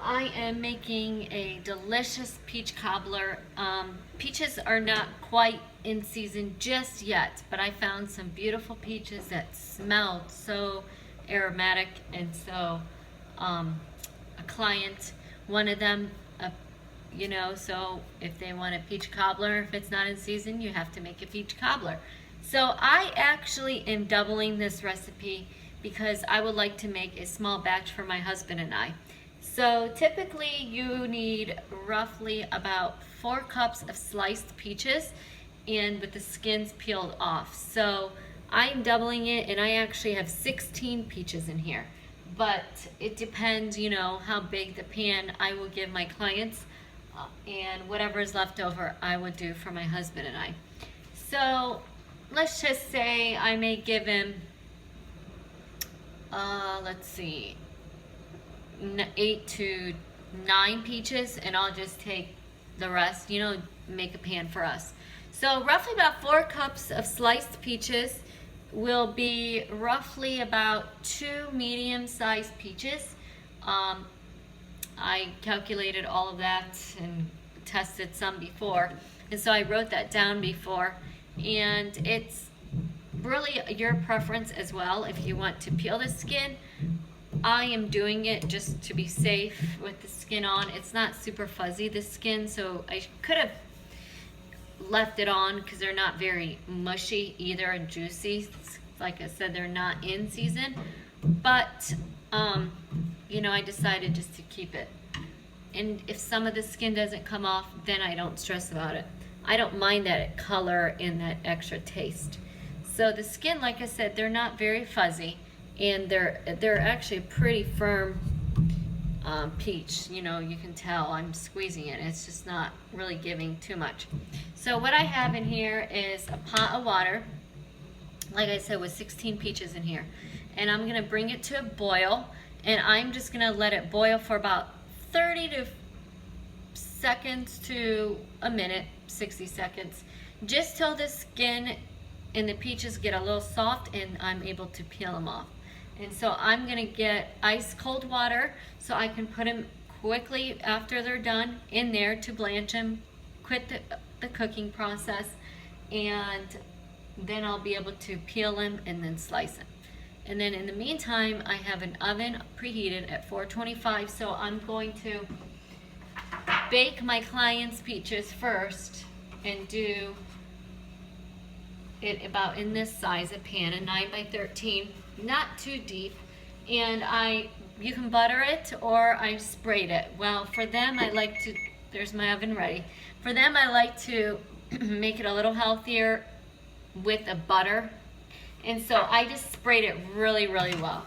I am making a delicious peach cobbler. Peaches are not quite in season just yet, but I found some beautiful peaches that smelled so aromatic, and so a client wanted them, so if they want a peach cobbler, if it's not in season, you have to make a peach cobbler. So I actually am doubling this recipe because I would like to make a small batch for my husband and I. So typically you need roughly about 4 cups of sliced peaches and with the skins peeled off. So I'm doubling it, and I actually have 16 peaches in here. But it depends, how big the pan I will give my clients, and whatever is left over I would do for my husband and I. So let's just say I may give him, let's see, 8 to 9 peaches, and I'll just take the rest, make a pan for us. So roughly about 4 cups of sliced peaches will be roughly about 2 medium-sized peaches. I calculated all of that and tested some before, and so I wrote that down before, and it's really your preference as well if you want to peel the skin. I am doing it just to be safe with the skin on. It's not super fuzzy, the skin, so I could have left it on because they're not very mushy either and juicy. Like I said, they're not in season, but I decided just to keep it. And if some of the skin doesn't come off, then I don't stress about it. I don't mind that color and that extra taste. So the skin, like I said, they're not very fuzzy, and they're actually pretty firm peach. You can tell I'm squeezing it. It's just not really giving too much. So what I have in here is a pot of water, like I said, with 16 peaches in here, and I'm gonna bring it to a boil, and I'm just gonna let it boil for about 30 to seconds to a minute, 60 seconds, just till the skin and the peaches get a little soft and I'm able to peel them off. And so I'm gonna get ice cold water so I can put them quickly after they're done in there to blanch them, quit the cooking process, and then I'll be able to peel them and then slice them. And then in the meantime, I have an oven preheated at 425, so I'm going to bake my client's peaches first and do it about in this size, a pan, a 9 by 13, not too deep. And you can butter it or I sprayed it. Well, for them, I like to, there's my oven ready. For them, I like to make it a little healthier with a butter. And so I just sprayed it really, really well.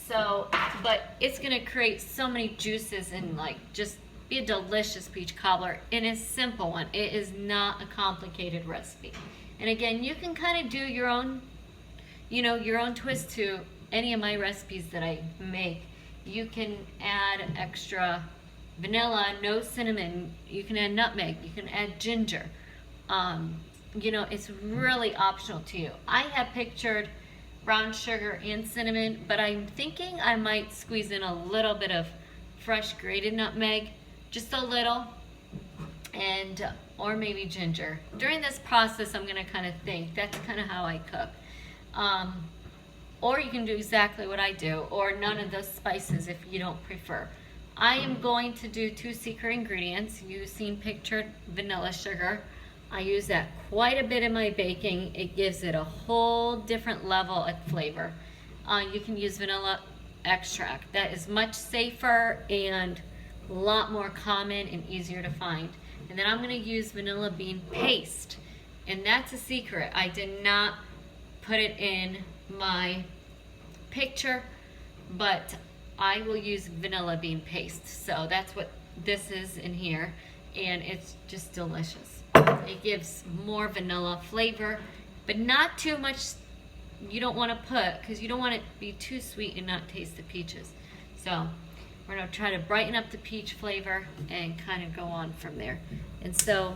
So, but it's gonna create so many juices and just be a delicious peach cobbler. And it's a simple one. It is not a complicated recipe. And again, you can kind of do your own, your own twist to any of my recipes that I make. You can add extra vanilla, no cinnamon. You can add nutmeg. You can add ginger. It's really optional to you. I have pictured brown sugar and cinnamon, but I'm thinking I might squeeze in a little bit of fresh grated nutmeg, just a little, and or maybe ginger. During this process, I'm gonna kind of think. That's kind of how I cook. Or you can do exactly what I do, or none of those spices if you don't prefer. I am going to do 2 secret ingredients. You've seen pictured vanilla sugar. I use that quite a bit in my baking. It gives it a whole different level of flavor. You can use vanilla extract. That is much safer and a lot more common and easier to find. And then I'm going to use vanilla bean paste. And that's a secret. I did not put it in my picture, but I will use vanilla bean paste. So that's what this is in here, and it's just delicious. It gives more vanilla flavor, but not too much. You don't want to put, because you don't want it to be too sweet and not taste the peaches. So we're going to try to brighten up the peach flavor and kind of go on from there. And so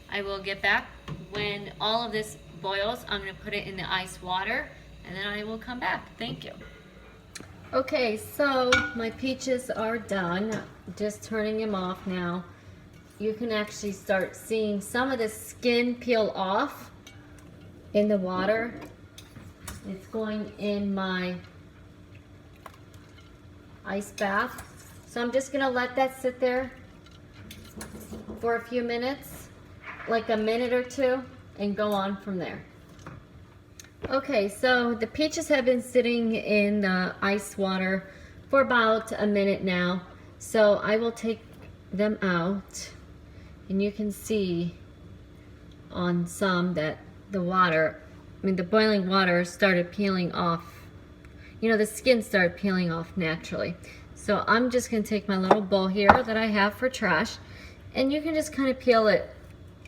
I will get back when all of this boils. I'm going to put it in the ice water, and then I will come back. Thank you. Okay, so my peaches are done. Just turning them off now. You can actually start seeing some of the skin peel off in the water. It's going in my ice bath. So I'm just gonna let that sit there for a few minutes, like a minute or two, and go on from there. Okay, so the peaches have been sitting in the ice water for about a minute now. So I will take them out, and you can see on some that the water, the boiling water started peeling off. You know, the skin started peeling off naturally. So I'm just gonna take my little bowl here that I have for trash, and you can just kind of peel it.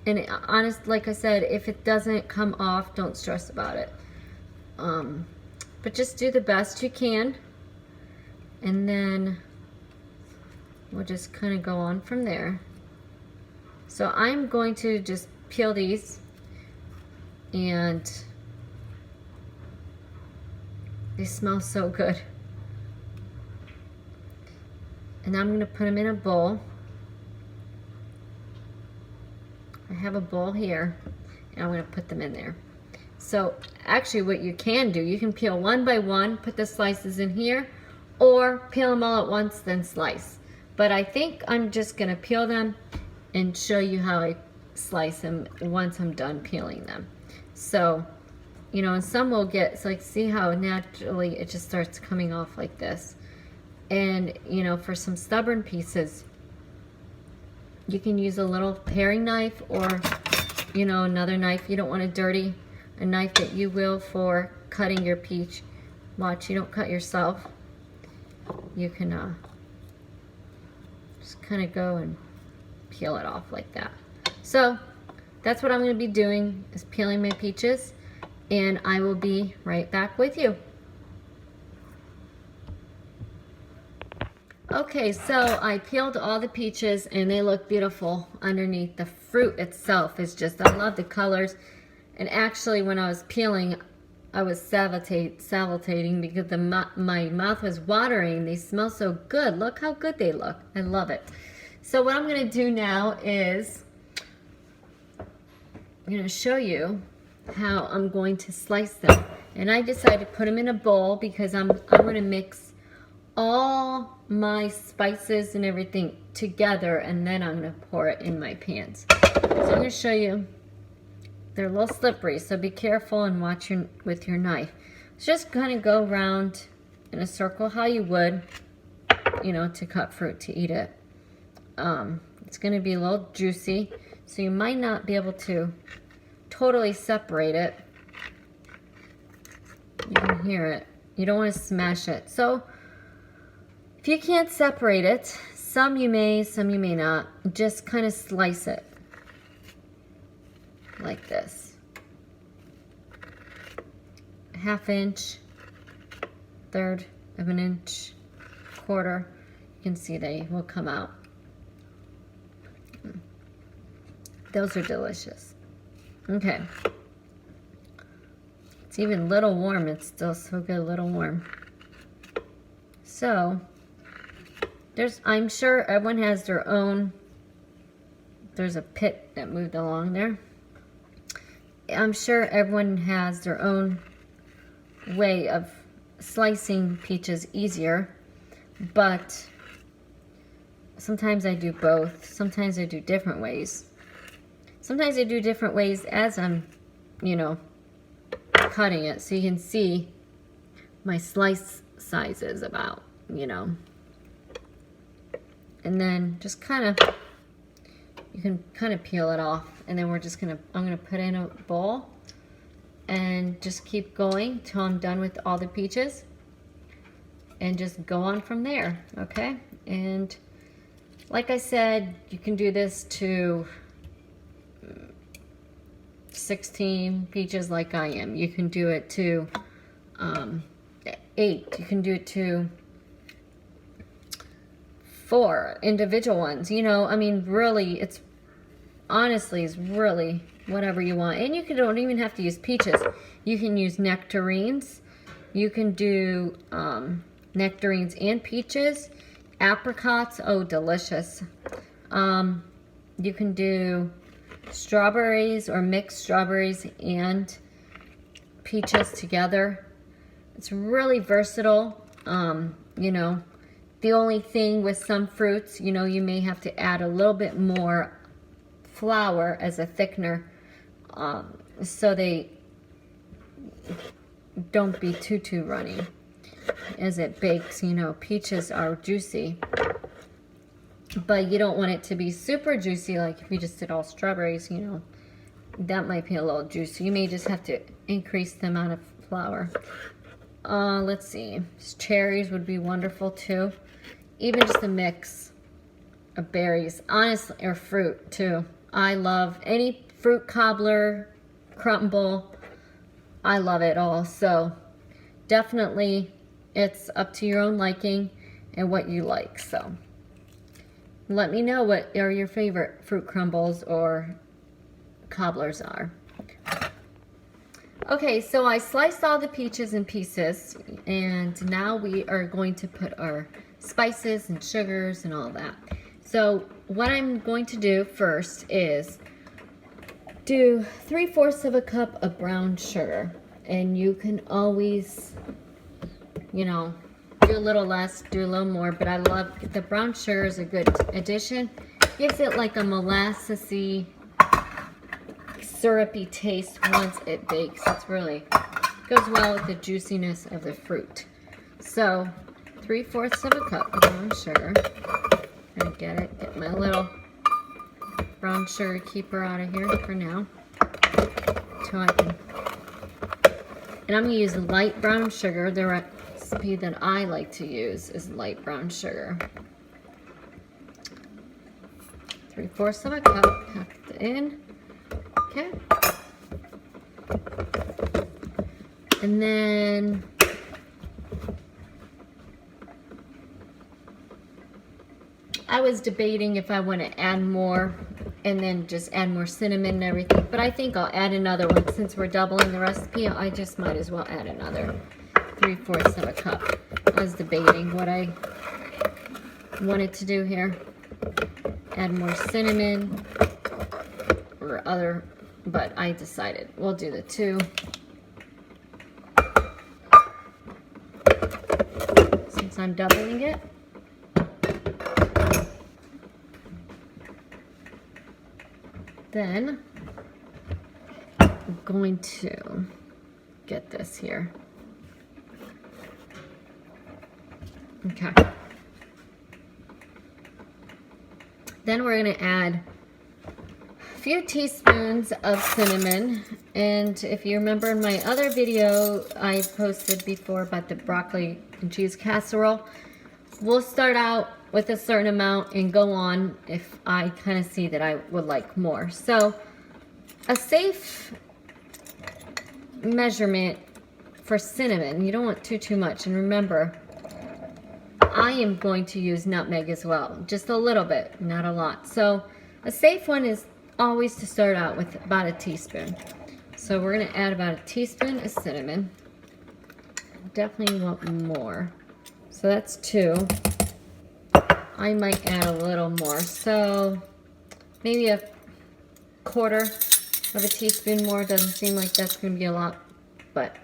And honest, like I said, if it doesn't come off, don't stress about it. But just do the best you can, and then we'll just kind of go on from there. So I'm going to just peel these, and they smell so good. And I'm going to put them in a bowl. I have a bowl here, and I'm going to put them in there. So actually what you can do, you can peel one by one, put the slices in here, or peel them all at once, then slice. But I think I'm just gonna peel them and show you how I slice them once I'm done peeling them. So, you know, and some will get, it's like, see how naturally it just starts coming off like this. And, you know, for some stubborn pieces, you can use a little paring knife, or, you know, another knife. You don't want to dirty a knife that you will for cutting your peach. Watch, you don't cut yourself. You can just kind of go and peel it off like that. So that's what I'm going to be doing, is peeling my peaches, and I will be right back with you. Okay, so I peeled all the peaches, and they look beautiful underneath. The fruit itself is just, I love the colors. And actually, when I was peeling, I was salivating because my mouth was watering. They smell so good. Look how good they look. I love it. So what I'm going to do now is I'm going to show you how I'm going to slice them. And I decided to put them in a bowl because I'm going to mix all my spices and everything together, and then I'm going to pour it in my pans. So I'm going to show you. They're a little slippery, so be careful and watch with your knife. Just kind of go around in a circle how you would, you know, to cut fruit, to eat it. It's going to be a little juicy, so you might not be able to totally separate it. You can hear it. You don't want to smash it. So if you can't separate it, some you may, some you may not, just kind of slice it. Like this. 1/2 inch, 1/3 of an inch, 1/4. You can see they will come out. Those are delicious. Okay. It's even a little warm. It's still so good, a little warm. So, I'm sure everyone has their own, there's a pit that moved along there. I'm sure everyone has their own way of slicing peaches easier, but sometimes I do both. Sometimes I do different ways. Sometimes I do different ways as I'm, you know, cutting it, so you can see my slice sizes about, you know. And then just kind of, you can kind of peel it off, and then we're just gonna, I'm gonna put in a bowl and just keep going till I'm done with all the peaches, and just go on from there, okay? And like I said, you can do this to 16 peaches like I am. You can do it to 8. You can do it to 4 individual ones. You know, I mean, really, it's honestly is really whatever you want. And you don't even have to use peaches. You can use nectarines. You can do nectarines and peaches. Apricots, oh, delicious. You can do strawberries or mix strawberries and peaches together. It's really versatile. You know, the only thing with some fruits, you know, you may have to add a little bit more flour as a thickener, so they don't be too runny as it bakes. You know, peaches are juicy, but you don't want it to be super juicy. Like if you just did all strawberries, you know, that might be a little juicy. You may just have to increase the amount of flour. Let's see, cherries would be wonderful too. Even just a mix of berries, honestly, or fruit too. I love any fruit cobbler, crumble. I love it all. So definitely it's up to your own liking and what you like. So let me know what are your favorite fruit crumbles or cobblers are. Okay, so I sliced all the peaches in pieces, and now we are going to put our spices and sugars and all that. So what I'm going to do first is do 3/4 of a cup of brown sugar, and you can always, you know, do a little less, do a little more, but I love the brown sugar is a good addition. Gives it like a molassesy, syrupy taste once it bakes. It's really goes well with the juiciness of the fruit. So 3/4 of a cup of brown sugar. I'm gonna get my little brown sugar keeper out of here for now. So I can, and I'm gonna use light brown sugar. The recipe that I like to use is light brown sugar. 3/4 of a cup, pack it in. Okay. And then I was debating if I want to add more and then just add more cinnamon and everything, but I think I'll add another one since we're doubling the recipe. I just might as well add another 3/4 of a cup. I was debating what I wanted to do here. Add more cinnamon or other, but I decided we'll do the 2. Since I'm doubling it. Then I'm going to get this here. Okay. Then we're going to add a few teaspoons of cinnamon. And if you remember in my other video I posted before about the broccoli and cheese casserole, we'll start out with a certain amount and go on if I kind of see that I would like more. So a safe measurement for cinnamon, you don't want too much. And remember, I am going to use nutmeg as well, just a little bit, not a lot. So a safe one is always to start out with about a teaspoon. So we're gonna add about a teaspoon of cinnamon. Definitely want more. So that's 2. I might add a little more. So maybe a 1/4 of a teaspoon more. Doesn't seem like that's gonna be a lot, but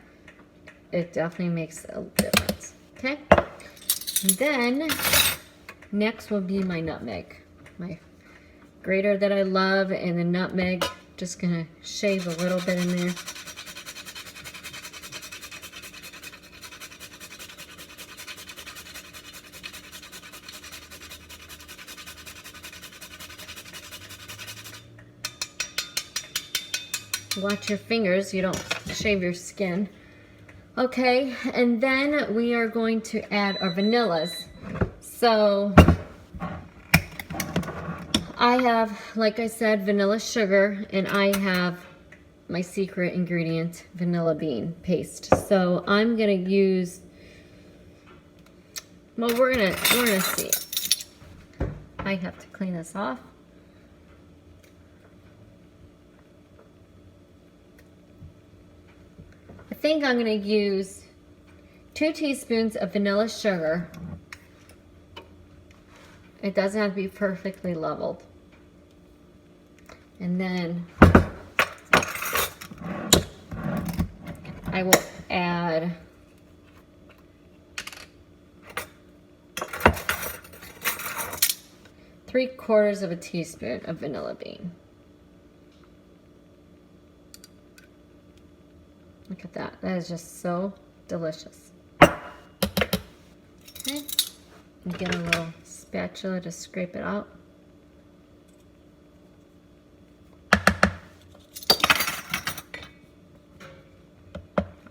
it definitely makes a difference. Okay? And then next will be my nutmeg. My grater that I love, and the nutmeg, just gonna shave a little bit in there. Watch your fingers, you don't shave your skin. Okay, and then we are going to add our vanillas. So I have, like I said, vanilla sugar, and I have my secret ingredient, vanilla bean paste. So I'm gonna use, well, we're gonna see. I have to clean this off. I think I'm gonna use 2 teaspoons of vanilla sugar. It doesn't have to be perfectly leveled. And then I will add three-quarters of a teaspoon of vanilla bean. Look at that. That is just so delicious. Okay. And get a little spatula to scrape it out.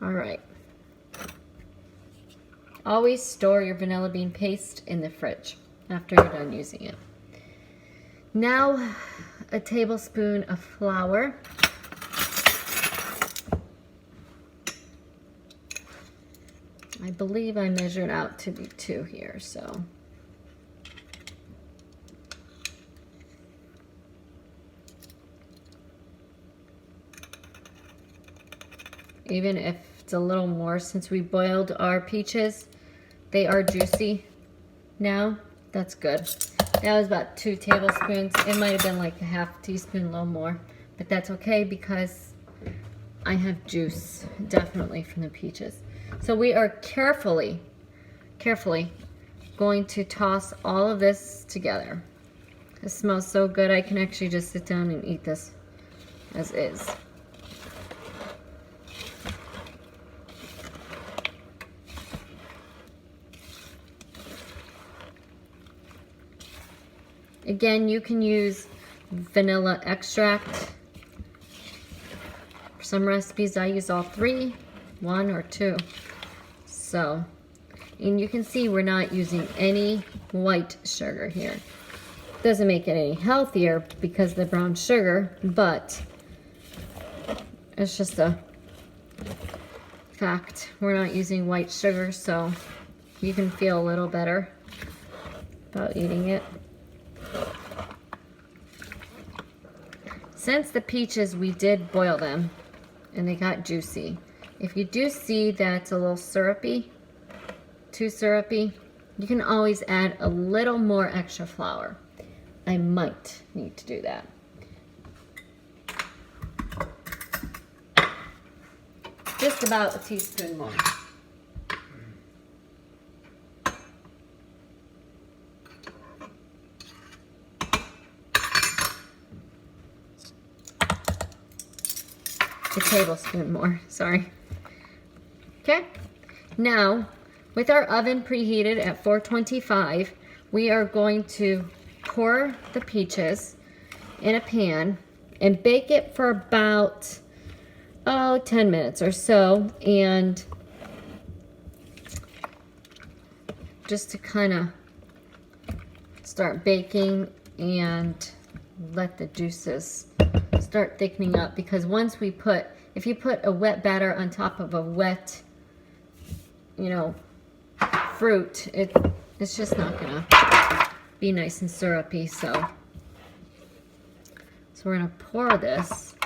All right. Always store your vanilla bean paste in the fridge after you're done using it. Now, a tablespoon of flour. I believe I measured out to be 2 here, so. Even if it's a little more, since we boiled our peaches, they are juicy now. That's good. That was about 2 tablespoons. It might have been like a half teaspoon, a little more, but that's okay because I have juice, definitely, from the peaches. So we are carefully going to toss all of this together. It smells so good. I can actually just sit down and eat this as is. Again, you can use vanilla extract. For some recipes, I use all 3, 1 or 2. So, and you can see we're not using any white sugar here. Doesn't make it any healthier because of the brown sugar, but it's just a fact. We're not using white sugar, so you can feel a little better about eating it. Since the peaches, we did boil them and they got juicy. If you do see that's a little syrupy, too syrupy, you can always add a little more extra flour. I might need to do that. Just about a teaspoon more. A tablespoon more, sorry. Okay, now with our oven preheated at 425, we are going to pour the peaches in a pan and bake it for about 10 minutes or so, and just to kind of start baking and let the juices start thickening up, because once we put, if you put a wet batter on top of a wet, fruit, it's just not gonna be nice and syrupy. So we're gonna pour this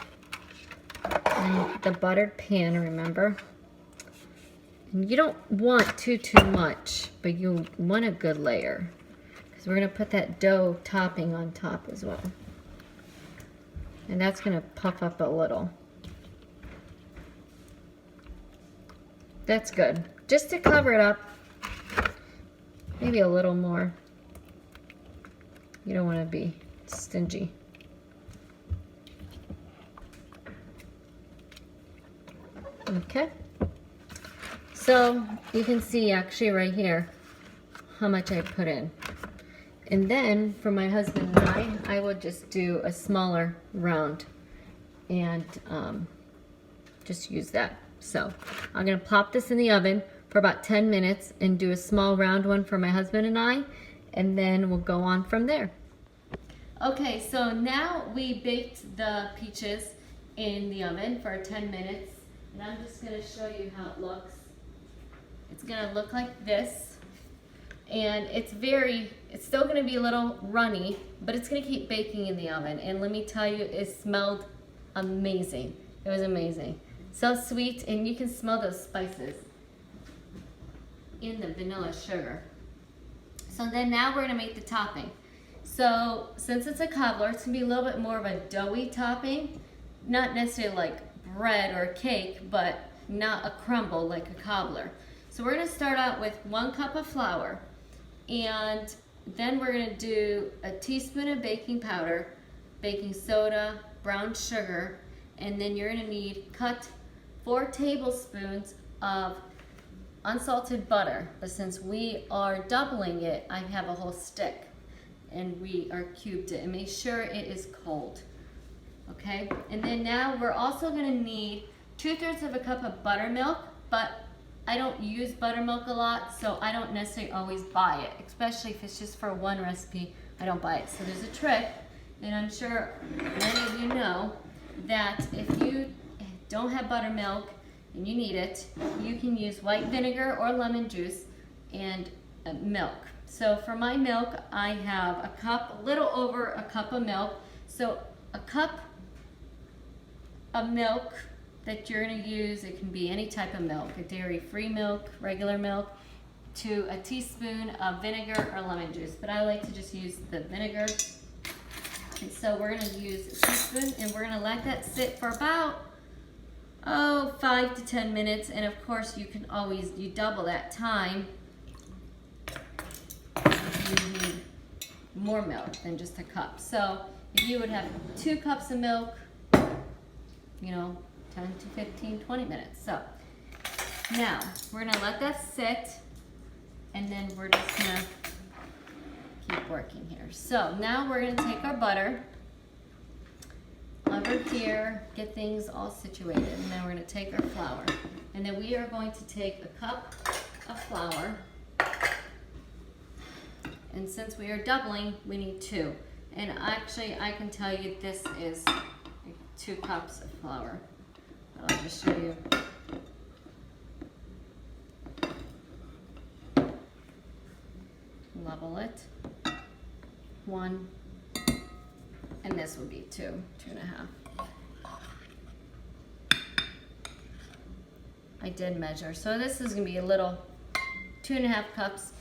in the buttered pan, remember. And you don't want too much, but you want a good layer, because we're gonna put that dough topping on top as well. And that's going to puff up a little. That's good. Just to cover it up, maybe a little more. You don't want to be stingy. Okay. So you can see actually right here how much I put in. And then for my husband and I would just do a smaller round and just use that. So I'm going to pop this in the oven for about 10 minutes and do a small round one for my husband and I, and then we'll go on from there. Okay, so now we baked the peaches in the oven for 10 minutes, and I'm just going to show you how it looks. It's going to look like this. And it's still going to be a little runny, but it's going to keep baking in the oven. And let me tell you, it smelled amazing. It was amazing. So sweet, and you can smell those spices. in the vanilla sugar. So then now we're gonna make the topping. So since it's a cobbler, it's gonna be a little bit more of a doughy topping, not necessarily like bread or cake, but not a crumble like a cobbler. So we're gonna start out with 1 cup of flour, and then we're gonna do a teaspoon of baking powder, baking soda, brown sugar, and then you're gonna need cut 4 tablespoons of unsalted butter. But since we are doubling it, I have a whole stick, and we are cubed it, and make sure it is cold. Okay, and then now we're also gonna need 2/3 of a cup of buttermilk, but I don't use buttermilk a lot, so I don't necessarily always buy it, especially if it's just for one recipe, I don't buy it. So there's a trick, and I'm sure many of you know that if you don't have buttermilk and you need it, you can use white vinegar or lemon juice and milk. So for my milk, I have a cup, a little over a cup of milk. So a cup of milk that you're gonna use, it can be any type of milk, a dairy-free milk, regular milk, to a teaspoon of vinegar or lemon juice. But I like to just use the vinegar. And so we're gonna use a teaspoon, and we're gonna let that sit for about 5 to 10 minutes. And of course you can always, you double that time. You need more milk than just a cup. So if you would have 2 cups of milk, you know, 10 to 15, 20 minutes. So now we're gonna let that sit, and then we're just gonna keep working here. So now we're gonna take our butter over here, get things all situated, and then we're gonna take our flour. And then we are going to take a cup of flour, and since we are doubling, we need 2. And actually, I can tell you this is 2 cups of flour. I'll just show you. Level it. 1, and this would be 2, 2.5. I did measure, so this is gonna be a little 2.5 cups.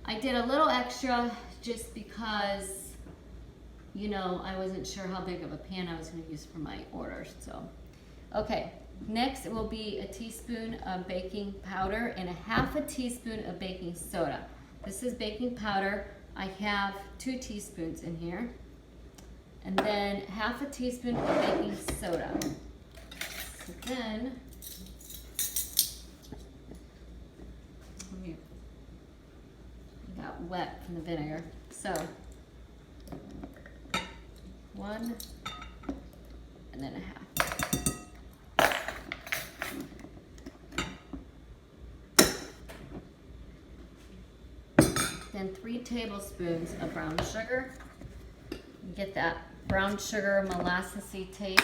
I did a little extra just because, you know, I wasn't sure how big of a pan I was going to use for my orders. So, okay, next it will be a teaspoon of baking powder and a 1/2 teaspoon of baking soda. This is baking powder. I have 2 teaspoons in here, and then 1/2 teaspoon of baking soda. So then, it got wet from the vinegar. So 1 and then 1/2. Then 3 tablespoons of brown sugar. Get that brown sugar molassesy taste.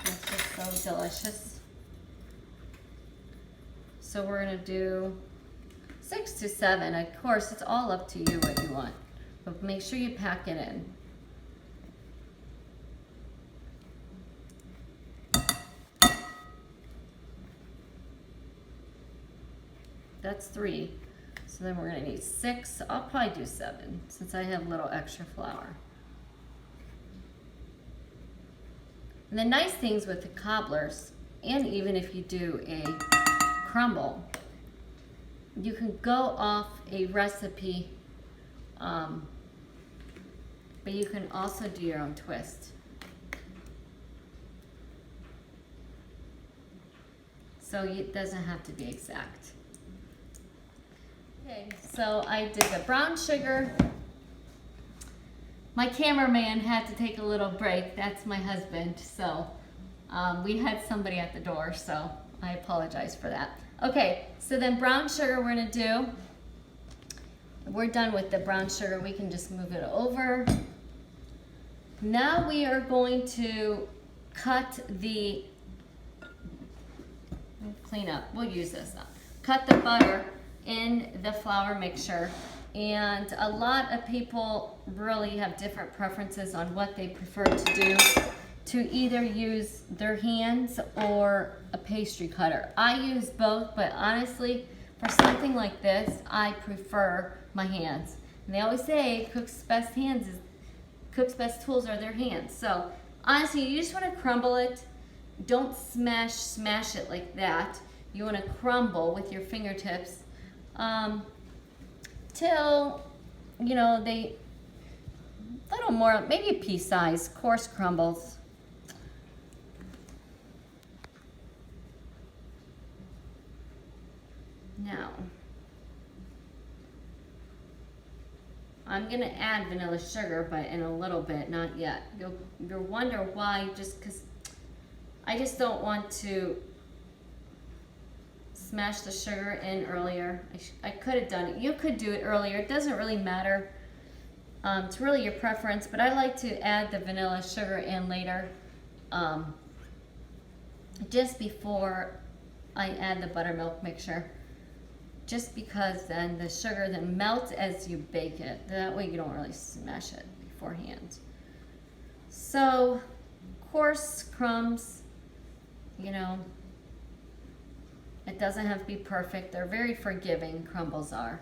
It's just so delicious. So we're gonna do 6 to 7. Of course, it's all up to you what you want, but make sure you pack it in. That's 3. So then we're gonna need 6. I'll probably do 7 since I have a little extra flour. And the nice things with the cobblers, and even if you do a crumble, you can go off a recipe, but you can also do your own twist. So it doesn't have to be exact. Okay, so I did the brown sugar. My cameraman had to take a little break. That's my husband. So we had somebody at the door, so I apologize for that. Okay, so then brown sugar we're gonna do. We're done with the brown sugar. We can just move it over. Now we are going to cut the, clean up, we'll use this now. Cut the butter in the flour mixture, and a lot of people really have different preferences on what they prefer to do. to either use their hands or a pastry cutter. I use both, but honestly, for something like this, I prefer my hands. And they always say cook's best tools are their hands. So honestly, you just want to crumble it. Don't smash it like that. You want to crumble with your fingertips till, you know, they a little more, maybe a pea size, coarse crumbles. Now, I'm gonna add vanilla sugar, but in a little bit, not yet. You'll wonder why, just because I just don't want to smash the sugar in earlier. I could have done it. You could do it earlier. It doesn't really matter. It's really your preference, but I like to add the vanilla sugar in later, just before I add the buttermilk mixture. Just because then the sugar then melts as you bake it. That way you don't really smash it beforehand. So, coarse crumbs, you know, it doesn't have to be perfect. They're very forgiving, crumbles are.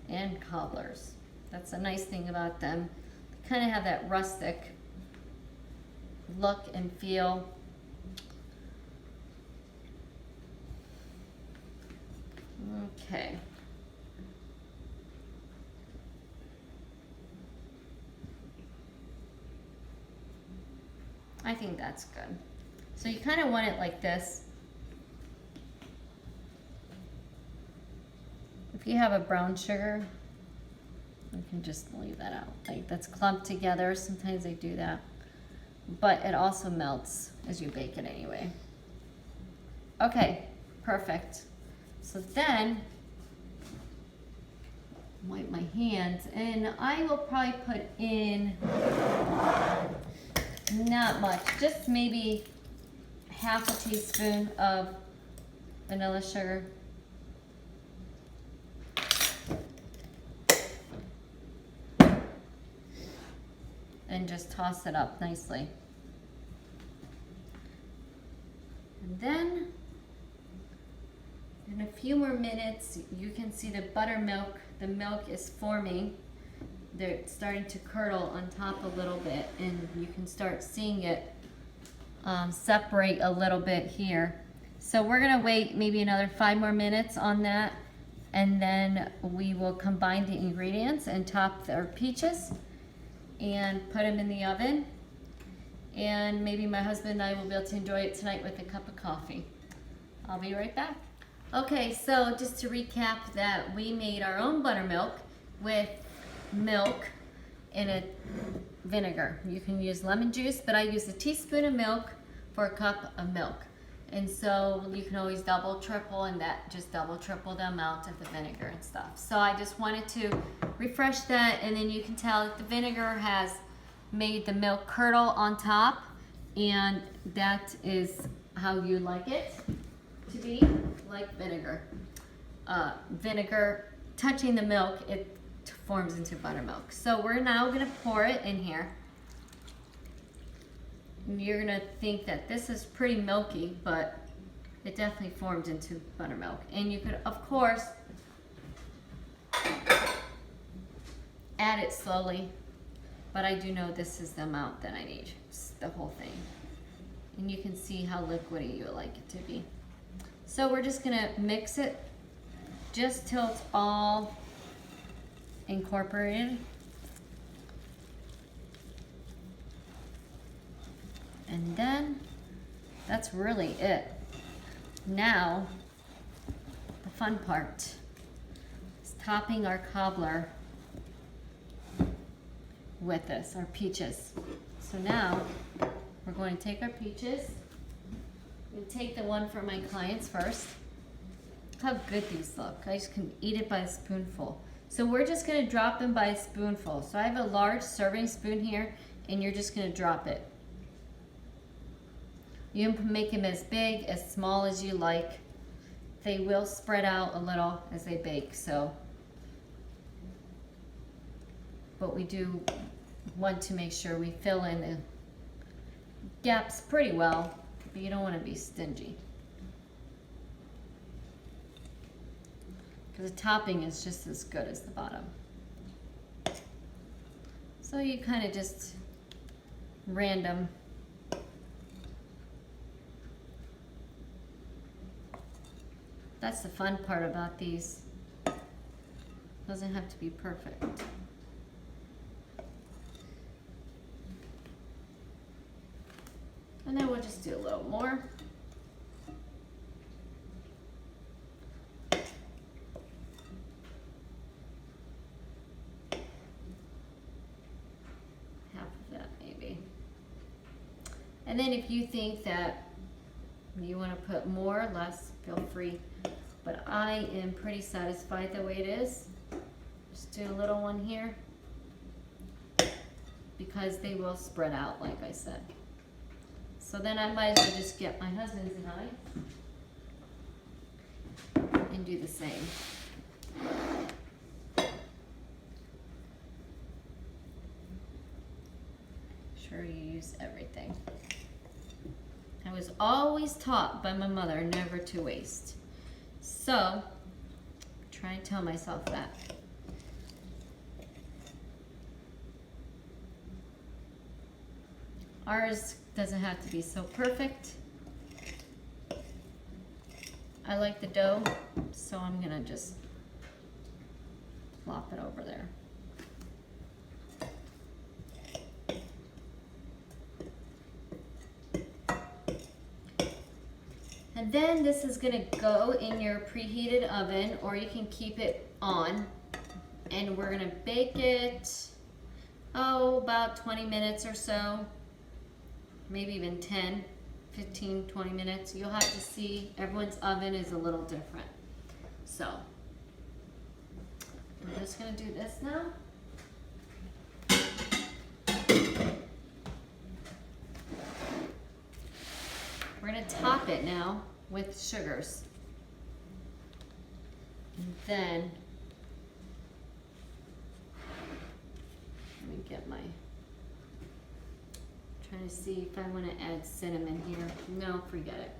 And cobblers. That's a nice thing about them. They kind of have that rustic look and feel. Okay. I think that's good. So you kind of want it like this. If you have a brown sugar, you can just leave that out. Like that's clumped together. Sometimes they do that. But it also melts as you bake it anyway. Okay, perfect. So then, wipe my hands, and I will probably put in not much, just maybe half a teaspoon of vanilla sugar. And just toss it up nicely. And then, in a few more minutes, you can see the buttermilk, the milk is forming. They're starting to curdle on top a little bit, and you can start seeing it separate a little bit here. So we're gonna wait maybe another 5 more minutes on that, and then we will combine the ingredients and top our peaches and put them in the oven. And maybe my husband and I will be able to enjoy it tonight with a cup of coffee. I'll be right back. Okay, so just to recap that we made our own buttermilk with milk and a vinegar. You can use lemon juice, but I use a teaspoon of milk for a cup of milk. And so you can always double, triple, and that just double, triple the amount of the vinegar and stuff. So I just wanted to refresh that, and then you can tell that the vinegar has made the milk curdle on top, and that is how you like it to be, like vinegar. Vinegar touching the milk, it forms into buttermilk. So we're now gonna pour it in here. And you're gonna think that this is pretty milky, but it definitely formed into buttermilk. And you could, of course, add it slowly, but I do know this is the amount that I need, it's the whole thing. And you can see how liquidy you would like it to be. So we're just gonna mix it just till it's all incorporated. And then that's really it. Now, the fun part is topping our cobbler with this, our peaches. So now we're going to take our peaches. We'll take the one for my clients first. Look how good these look. I just can eat it by a spoonful. So we're just gonna drop them by a spoonful. So I have a large serving spoon here, and you're just gonna drop it. You can make them as big, as small as you like. They will spread out a little as they bake, so. But we do want to make sure we fill in the gaps pretty well, but you don't want to be stingy. Because the topping is just as good as the bottom. So you kind of just random. That's the fun part about these. Doesn't have to be perfect. And then we'll just do a little more. And then if you think that you want to put more or less, feel free. But I am pretty satisfied the way it is. Just do a little one here because they will spread out, like I said. So then I might as well just get my husband's and I and do the same. Sure you use everything. I was always taught by my mother never to waste. So, try and tell myself that. Ours doesn't have to be so perfect. I like the dough, so I'm gonna just plop it over there. And then this is gonna go in your preheated oven, or you can keep it on. And we're gonna bake it, about 20 minutes or so. Maybe even 10, 15, 20 minutes. You'll have to see, everyone's oven is a little different. So, I'm just gonna do this now. We're gonna top it now with sugars. And then, let me get my, trying to see if I wanna add cinnamon here. No, forget it.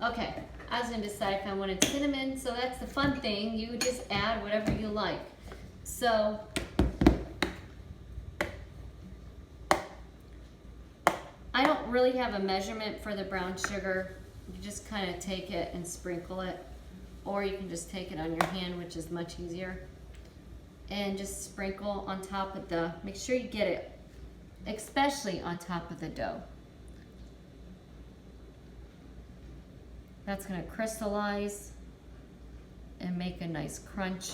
Okay, I was gonna decide if I wanted cinnamon, so that's the fun thing. You just add whatever you like. So, I don't really have a measurement for the brown sugar. You just kind of take it and sprinkle it, or you can just take it on your hand, which is much easier, and just sprinkle on top of the, make sure you get it, especially on top of the dough. That's gonna crystallize and make a nice crunch,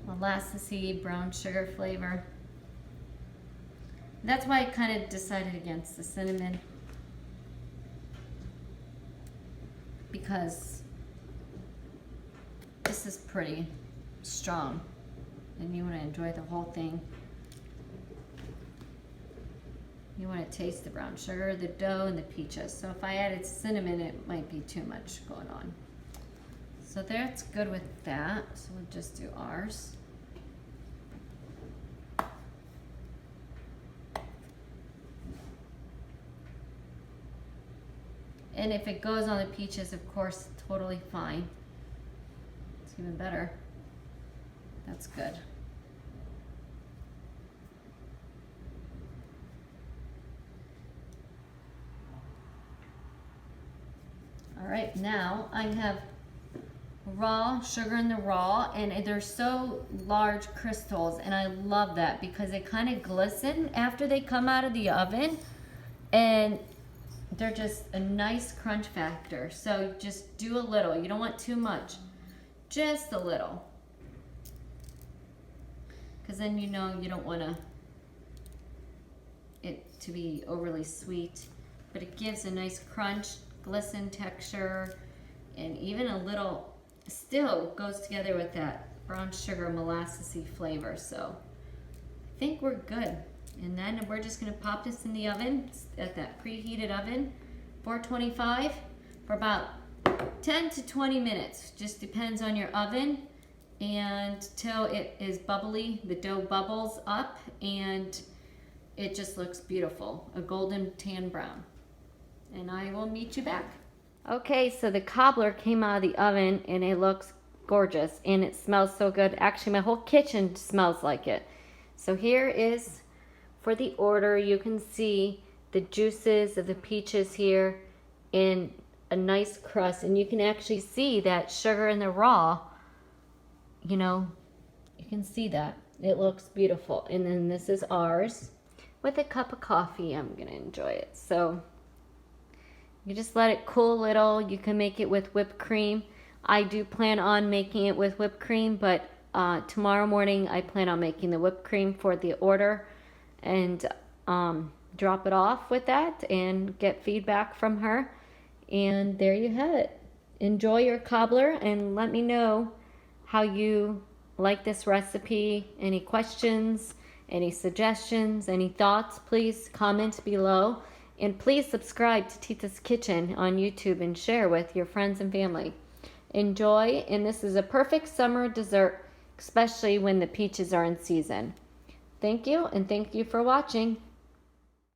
molassesy brown sugar flavor. That's why I kind of decided against the cinnamon, because this is pretty strong and you want to enjoy the whole thing. You want to taste the brown sugar, the dough, and the peaches. So if I added cinnamon, it might be too much going on. So that's good with that. So we'll just do ours. And if it goes on the peaches, of course, totally fine. It's even better. That's good. All right, now I have raw sugar in the raw, and they're so large crystals, and I love that because they kind of glisten after they come out of the oven, and they're just a nice crunch factor. So just do a little. You don't want too much, just a little, because then you know you don't want it to be overly sweet, but it gives a nice crunch, glisten texture, and even a little still goes together with that brown sugar molassesy flavor. So I think we're good. And then we're just gonna pop this in the oven, at that preheated oven, 425, for about 10 to 20 minutes. Just depends on your oven, and till it is bubbly, the dough bubbles up, and it just looks beautiful, a golden tan brown. And I will meet you back. Okay, so the cobbler came out of the oven and it looks gorgeous and it smells so good. Actually, my whole kitchen smells like it. So here is for the order. You can see the juices of the peaches here in a nice crust, and you can actually see that sugar in the raw, you know, you can see that. It looks beautiful. And then this is ours with a cup of coffee. I'm gonna enjoy it. So you just let it cool a little. You can make it with whipped cream. I do plan on making it with whipped cream, but tomorrow morning I plan on making the whipped cream for the order and drop it off with that and get feedback from her. And there you have it. Enjoy your cobbler and let me know how you like this recipe. Any questions, any suggestions, any thoughts, please comment below. And please subscribe to Tita's Kitchen on YouTube and share with your friends and family. Enjoy, and this is a perfect summer dessert, especially when the peaches are in season. Thank you, and thank you for watching.